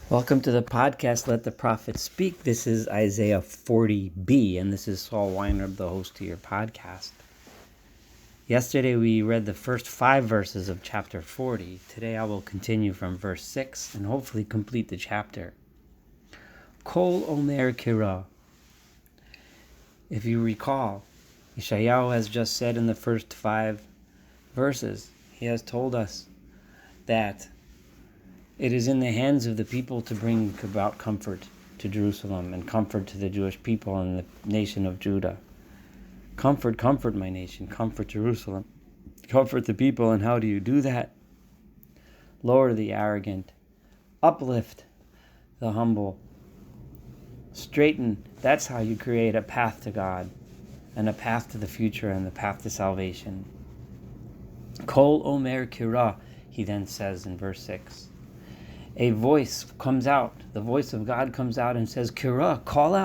Welcome to the podcast, Let the Prophet Speak. This is Isaiah 40b, and this is Saul Weinreb, the host to your podcast. Yesterday we read the first 5 verses of chapter 40. Today I will continue from verse 6 and hopefully complete the chapter. Kol Omer Kira. If you recall, Yeshayahu has just said in the first 5 verses, he has told us that it is in the hands of the people to bring about comfort to Jerusalem and comfort to the Jewish people and the nation of Judah. Comfort, comfort my nation, comfort Jerusalem, comfort the people. And how do you do that? Lower the arrogant, uplift the humble, straighten. That's how you create a path to God and a path to the future and the path to salvation. Kol Omer Kira, he then says in verse 6. A voice comes out, the voice of God comes out and says, Kira, call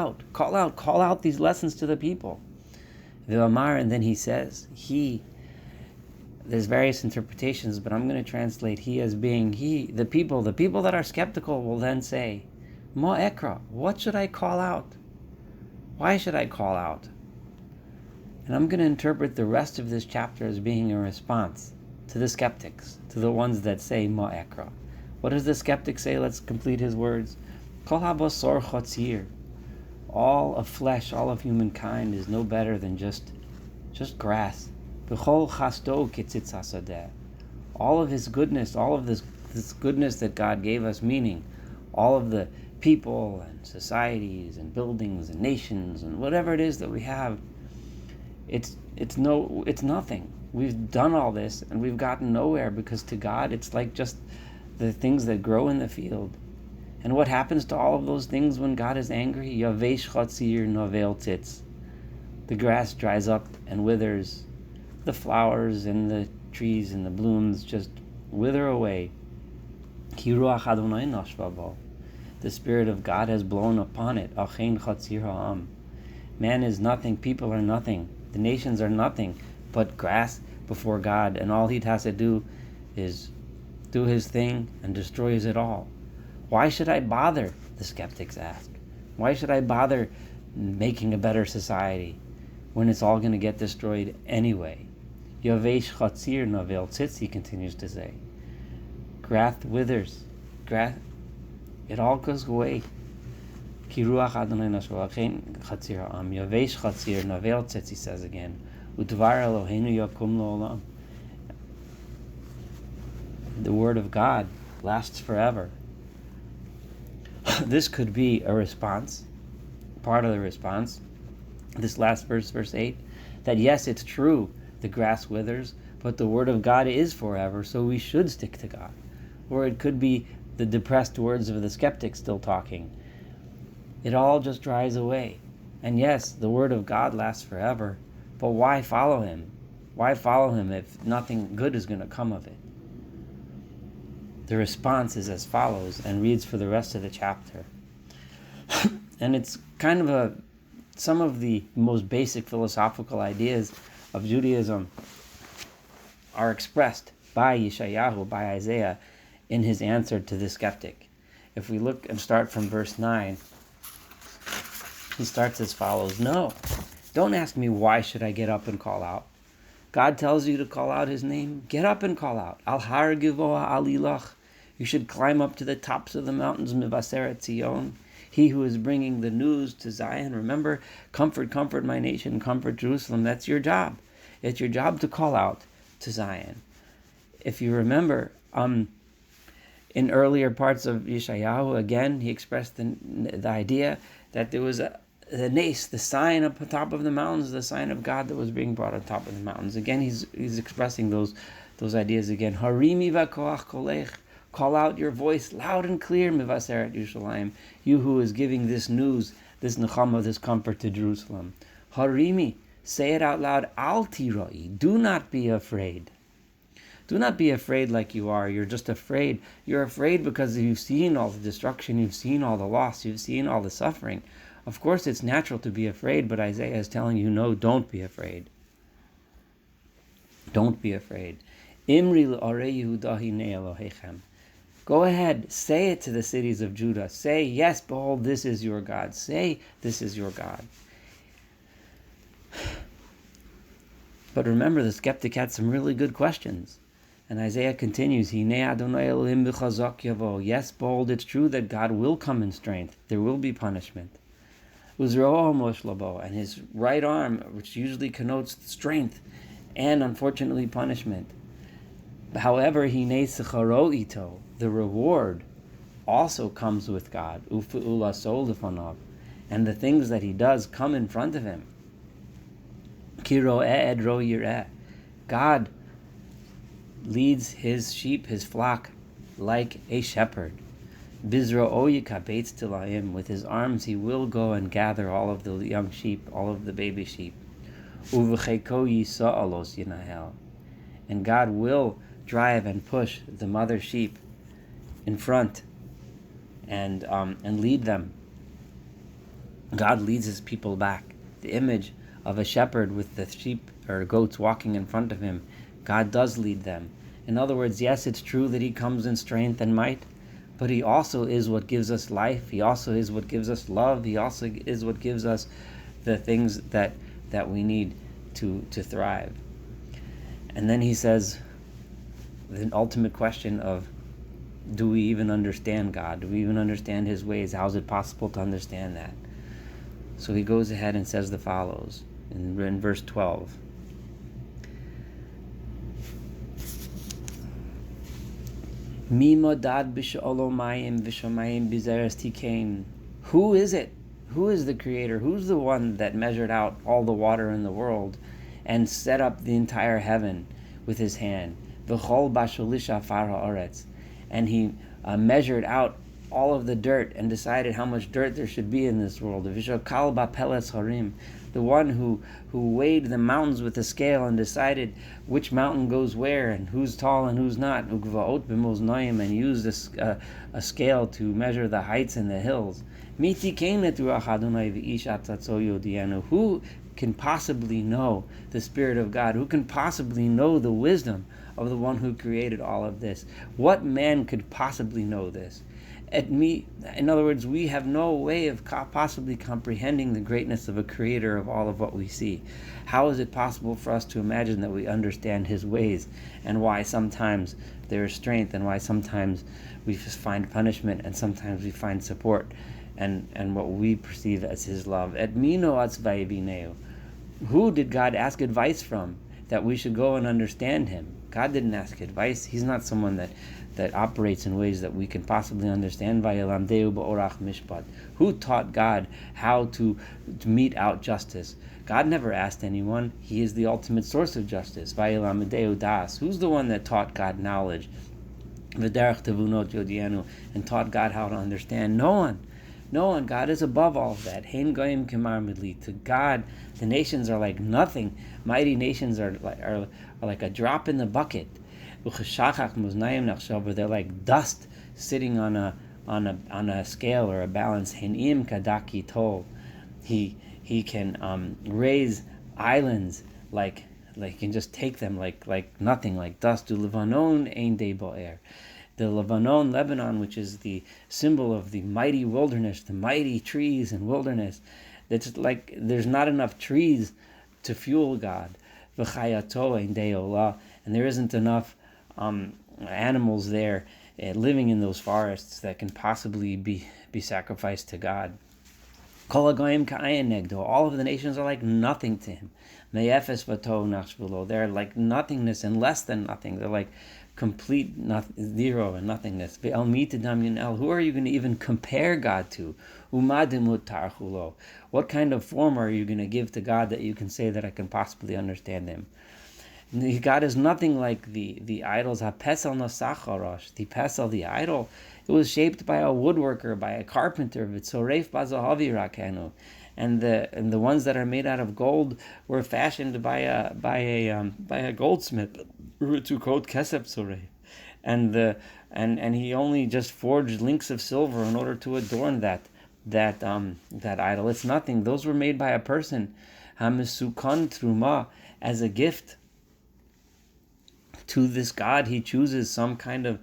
out these lessons to the people. V'amar, and then he says, there's various interpretations, but I'm going to translate he as being the people that are skeptical will then say, Ma ekra, what should I call out? Why should I call out? And I'm going to interpret the rest of this chapter as being a response to the skeptics, to the ones that say Ma ekra. What does the skeptic say? Let's complete his words. Kol habasor chatzir. All of flesh, all of humankind is no better than just grass. B'chol chasto kitzitz hasadeh. All of his goodness, all of this goodness that God gave us, meaning all of the people and societies and buildings and nations and whatever it is that we have, it's nothing. We've done all this and we've gotten nowhere, because to God it's like just the things that grow in the field. And what happens to all of those things when God is angry? Yavesh chatzir novel tzitz. The grass dries up and withers. The flowers and the trees and the blooms just wither away. Ki ruach Adonai nashva bo. The Spirit of God has blown upon it. Achein chatzir ha'am. Man is nothing, people are nothing, the nations are nothing but grass before God, and all he has to do is do his thing and destroys it all. Why should I bother, the skeptics ask? Why should I bother making a better society when it's all going to get destroyed anyway? Yavesh chatzir novel tzitz, he continues to say. Grass withers. It all goes away. Ki ruach Adonai nashva achein chatzir ha'am. Yavesh chatzir novel tzitz, he says again. Udvar Eloheinu yakum lo'olam. The word of God lasts forever. This could be a response, part of the response, this last verse, verse 8, that yes, it's true, the grass withers, but the word of God is forever, so we should stick to God. Or it could be the depressed words of the skeptic still talking. It all just dries away. And yes, the word of God lasts forever, but why follow him? Why follow him if nothing good is going to come of it? The response is as follows, and reads for the rest of the chapter. And it's kind of some of the most basic philosophical ideas of Judaism are expressed by Yeshayahu, by Isaiah, in his answer to the skeptic. If we look and start from verse 9, he starts as follows. No, don't ask me why should I get up and call out. God tells you to call out his name. Get up and call out. Al har givoa alilach. You should climb up to the tops of the mountains, Mivaseret Zion. He who is bringing the news to Zion. Remember, comfort my nation, comfort Jerusalem. That's your job. It's your job to call out to Zion. If you remember, in earlier parts of Yeshayahu, again, he expressed the idea that there was the nace, the sign up on top of the mountains, the sign of God that was being brought on top of the mountains. Again, he's expressing those ideas again. Harimi v'koach kolech. Call out your voice loud and clear, Mivaseret Yerushalayim. You who is giving this news, this nechama, this comfort to Jerusalem. Harimi, say it out loud. Al tiroi. Do not be afraid. Do not be afraid like you are. You're just afraid. You're afraid because you've seen all the destruction, you've seen all the loss, you've seen all the suffering. Of course, it's natural to be afraid, but Isaiah is telling you, no, don't be afraid. Don't be afraid. Imri l'orei Yehuda hinei Elohechem. Go ahead, say it to the cities of Judah. Say, yes, behold, this is your God. Say, this is your God. But remember, the skeptic had some really good questions. And Isaiah continues, yes, behold, it's true that God will come in strength. There will be punishment. And his right arm, which usually connotes strength and unfortunately punishment. However, the reward also comes with God. And the things that he does come in front of him. God leads his sheep, his flock, like a shepherd. With his arms he will go and gather all of the young sheep, all of the baby sheep. And God will drive and push the mother sheep in front and lead them. God leads his people back. The image of a shepherd with the sheep or goats walking in front of him, God does lead them. In other words, yes, it's true that he comes in strength and might, but he also is what gives us life. He also is what gives us love. He also is what gives us the things that we need to thrive. And then he says the ultimate question of, do we even understand God? Do we even understand his ways? How is it possible to understand that? So he goes ahead and says the follows in verse 12. Who is it? Who is the creator? Who's the one that measured out all the water in the world and set up the entire heaven with his hand? And he measured out all of the dirt and decided how much dirt there should be in this world. The one who weighed the mountains with a scale and decided which mountain goes where and who's tall and who's not, and used a scale to measure the heights and the hills. Who can possibly know the Spirit of God? Who can possibly know the wisdom of the one who created all of this? What man could possibly know this? In other words, we have no way of possibly comprehending the greatness of a creator of all of what we see. How is it possible for us to imagine that we understand his ways, and why sometimes there is strength, and why sometimes we find punishment, and sometimes we find support, and what we perceive as his love? Who did God ask advice from that we should go and understand him? God didn't ask advice. He's not someone that operates in ways that we can possibly understand. Who taught God how to mete out justice? God never asked anyone. He is the ultimate source of justice. Who's the one that taught God knowledge? And taught God how to understand? No one. No one. God is above all of that. To God, the nations are like nothing. Mighty nations are like a drop in the bucket. They're like dust sitting on a scale or a balance. He can raise islands like can just take them like nothing, like dust. The Lebanon, which is the symbol of the mighty wilderness, the mighty trees and wilderness. That's like there's not enough trees to fuel God. And there isn't enough animals there living in those forests that can possibly be sacrificed to God. All of the nations are like nothing to him. They're like nothingness and less than nothing. They're like complete zero and nothingness. Who are you going to even compare God to? What kind of form are you going to give to God that you can say that I can possibly understand him? God is nothing like the idols. The pesel, the idol, it was shaped by a woodworker, by a carpenter. And the ones that are made out of gold were fashioned by a goldsmith. And he only just forged links of silver in order to adorn that idol. It's nothing. Those were made by a person, hamisukan truma, as a gift to this god. He chooses some kind of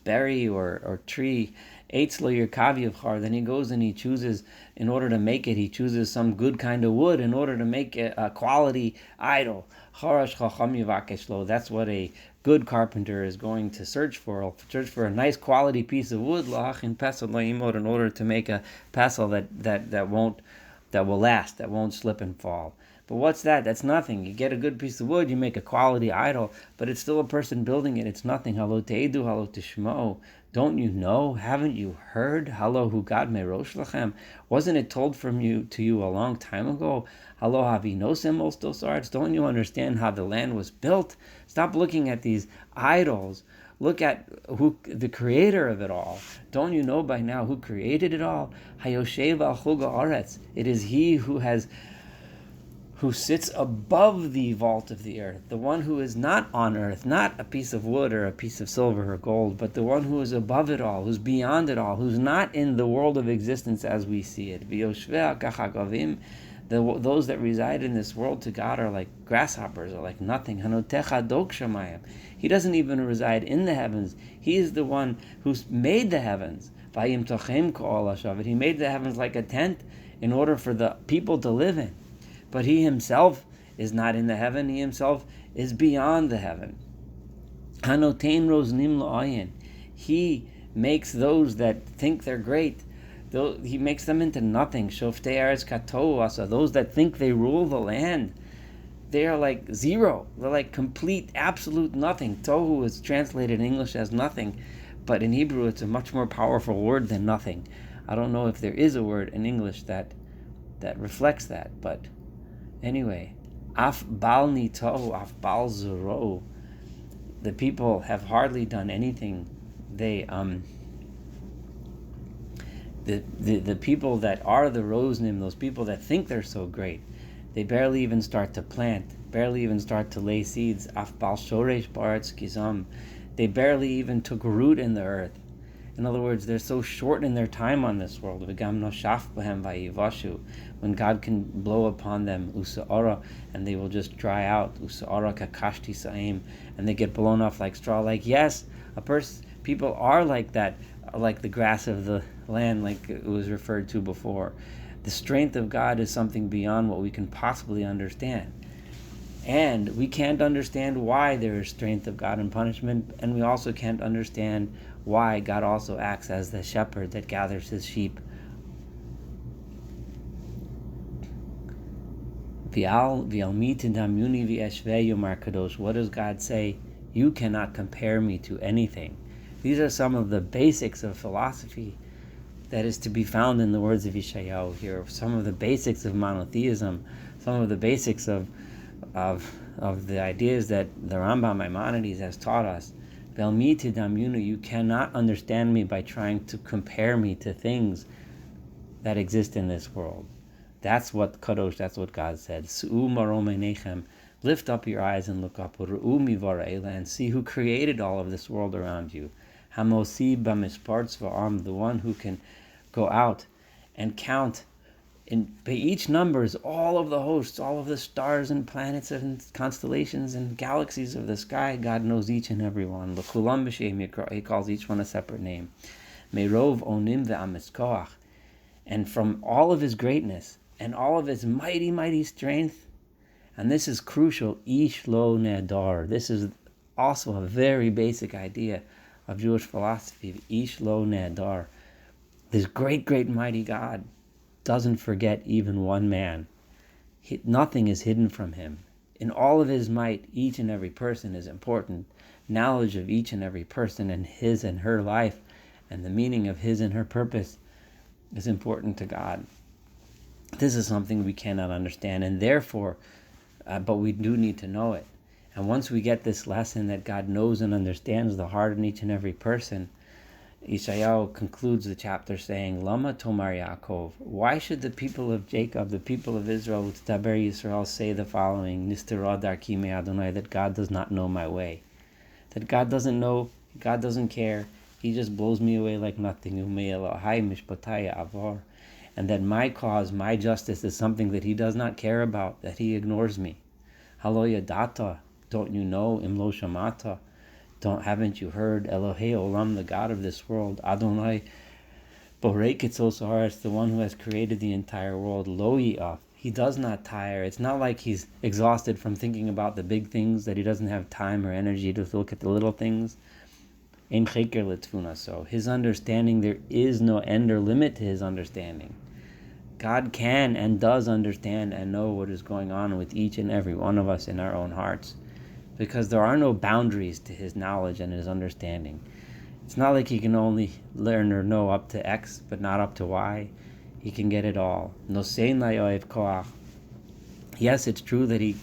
berry or tree. Eitz lo yirkav yivchar. Then he goes and he chooses, in order to make it, he chooses some good kind of wood in order to make a quality idol. Charash chacham yivakesh lo. That's what a good carpenter is going to search for. He'll search for a nice quality piece of wood, la'achin pesel la'imod, in order to make a pesel that will last, that won't slip and fall. But what's that? That's nothing. You get a good piece of wood, you make a quality idol, but it's still a person building it. It's nothing. Halo teidu, halo tishmo. Don't you know? Haven't you heard? Halo hugad merosh lachem. Wasn't it told from you to you a long time ago? Halo havinosem ostosarts. Don't you understand how the land was built? Stop looking at these idols. Look at who the creator of it all. Don't you know by now who created it all? Hayoshev al chuga aretz. It is he who sits above the vault of the earth, the one who is not on earth, not a piece of wood or a piece of silver or gold, but the one who is above it all, who's beyond it all, who's not in the world of existence as we see it. Those that reside in this world to God are like grasshoppers, or like nothing. He doesn't even reside in the heavens. He is the one who's made the heavens. He made the heavens like a tent in order for the people to live in. But he himself is not in the heaven. He himself is beyond the heaven. He makes those that think they're great, he makes them into nothing. Shoftei eretz katou asa. Those that think they rule the land, they are like zero. They're like complete, absolute nothing. Tohu is translated in English as nothing, but in Hebrew it's a much more powerful word than nothing. I don't know if there is a word in English that reflects that, but anyway, af bal nitohu, af bal zero. The people have hardly done anything. They the people that are the Rosnim, those people that think they're so great, they barely even start to plant, barely even start to lay seeds. Af bal shoresh baretz kizam. They barely even took root in the earth. In other words, they're so short in their time on this world. When God can blow upon them, usa'ara, and they will just dry out, usa'ara kakashti sa'im, and they get blown off like straw. Like, yes, people are like that, like the grass of the land, like it was referred to before. The strength of God is something beyond what we can possibly understand. And we can't understand why there is strength of God and punishment, and we also can't understand why God also acts as the shepherd that gathers his sheep. What does God say? You cannot compare me to anything. These are some of the basics of philosophy that is to be found in the words of Yeshayahu here. Some of the basics of monotheism, some of the basics of the ideas that the Rambam Maimonides has taught us. You cannot understand me by trying to compare me to things that exist in this world. That's what Kadosh, that's what God said. Lift up your eyes and look up, and see who created all of this world around you. The one who can go out and count by each numbers all of the hosts, all of the stars and planets and constellations and galaxies of the sky. God knows each and every one. He calls each one a separate name. Meirov onim ve'amiskoach. And from all of his greatness and all of his mighty, mighty strength, and this is crucial, ish lo nedar. This is also a very basic idea of Jewish philosophy, ish lo nedar. This great, great, mighty God doesn't forget even one man. Nothing is hidden from him. In all of his might, each and every person is important. Knowledge of each and every person and his and her life and the meaning of his and her purpose is important to God. This is something we cannot understand, and therefore, but we do need to know it. And once we get this lesson that God knows and understands the heart in each and every person, Yeshayahu concludes the chapter saying, Lama Tomar Yaakov, why should the people of Jacob, the people of Israel, Utaber Yisrael, say the following, Nistera darki me Adonai, that God does not know my way, that God doesn't know, God doesn't care, He just blows me away like nothing, Umei Elohai mishpatai avor, and that my cause, my justice is something that He does not care about, that He ignores me. Halo yadata, Don't you know, Imlo Shamata? Haven't you heard, Elohei Olam, the God of this world, Adonai Borei Kitzos Haaretz, the one who has created the entire world, Lo Yi'af. He does not tire. It's not like he's exhausted from thinking about the big things, that he doesn't have time or energy to look at the little things. Ein Cheker L'Tfuna. So his understanding, there is no end or limit to his understanding. God can and does understand and know what is going on with each and every one of us in our own hearts, because there are no boundaries to his knowledge and his understanding. It's not like he can only learn or know up to X, but not up to Y. He can get it all. Nosein layoev koach. Yes, it's true that he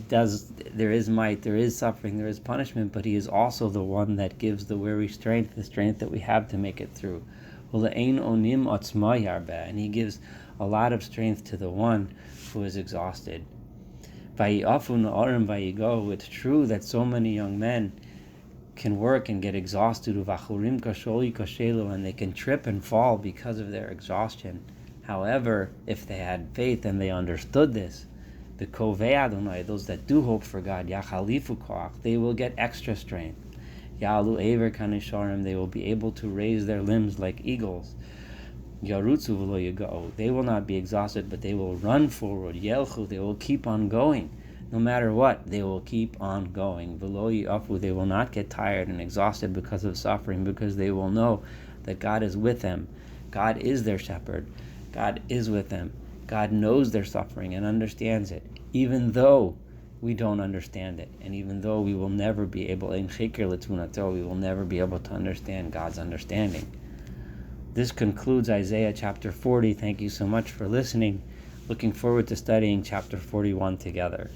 does. There is might, there is suffering, there is punishment, but he is also the one that gives the weary strength, the strength that we have to make it through. And he gives a lot of strength to the one who is exhausted. It's true that so many young men can work and get exhausted, and they can trip and fall because of their exhaustion. However, if they had faith and they understood this, the Kovei Adonai, those that do hope for God, Yachalifu Koach, they will get extra strength. Ya'alu Ever Kanisharim, they will be able to raise their limbs like eagles. Yarutzu v'lo yaga'u, they will not be exhausted, but they will run forward. Yelchu, they will keep on going. No matter what, they will keep on going. V'lo yi'afu, they will not get tired and exhausted because of suffering, because they will know that God is with them. God is their shepherd. God is with them. God knows their suffering and understands it, even though we don't understand it, and even though we will never be able, we will never be able to understand God's understanding. This concludes Isaiah chapter 40. Thank you so much for listening. Looking forward to studying chapter 41 together.